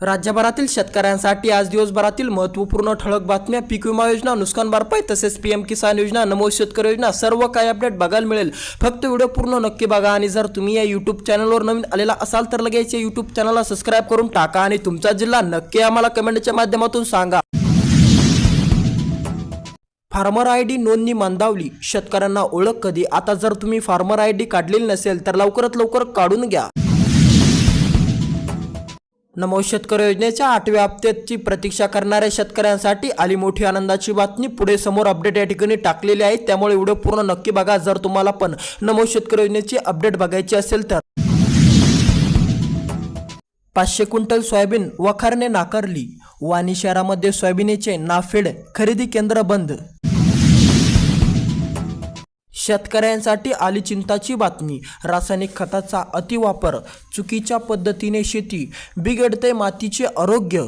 राज्यभरातील शेतकऱ्यांसाठी आज दिवसभरातील महत्त्वपूर्ण ठळक बातम्या, पीक विमा योजना, नुकसान भरपाई तसेच पीएम किसान योजना, नमो शेतकरी योजना, सर्व काही अपडेट बघायला मिळेल। फक्त व्हिडिओ पूर्ण नक्की बघा आणि जर तुम्ही या YouTube चॅनलवर नवीन आलेला असाल तर लगेच या YouTube चॅनलला सबस्क्राइब करून टाका आणि तुमचा जिल्हा नक्की आम्हाला कमेंटच्या माध्यमातून सांगा। फार्मर आयडी नोंदणी मंदावली, शेतकऱ्यांना ओळख कधी? आता जर तुम्ही फार्मर आयडी काढलेली नसेल तर लवकरात लवकर काढून घ्या। नमो शेतकरी योजनेच्या 8व्या हप्त्याची प्रतीक्षा करणाऱ्या शेतकऱ्यांसाठी आली मोठी आनंदाची बातमी। पुढे समोर अपडेट या ठिकाणी टाकलेली आहे, त्यामुळे व्हिडिओ पूर्ण नक्की बघा जर तुम्हाला पण नमो शेतकरी योजनेची अपडेट बघायची असेल तर। 500 क्विंटल सोयाबीन वखारने नाकारली, वाणी शहरामध्ये सोयाबीनचे नाफेड खरेदी केंद्र बंद। शेतकऱ्यांसाठी आली चिंताची बातमी, रासायनिक खताचा अतिवापर, चुकीच्या पद्धतीने शेती, बिघडते मातीचे आरोग्य।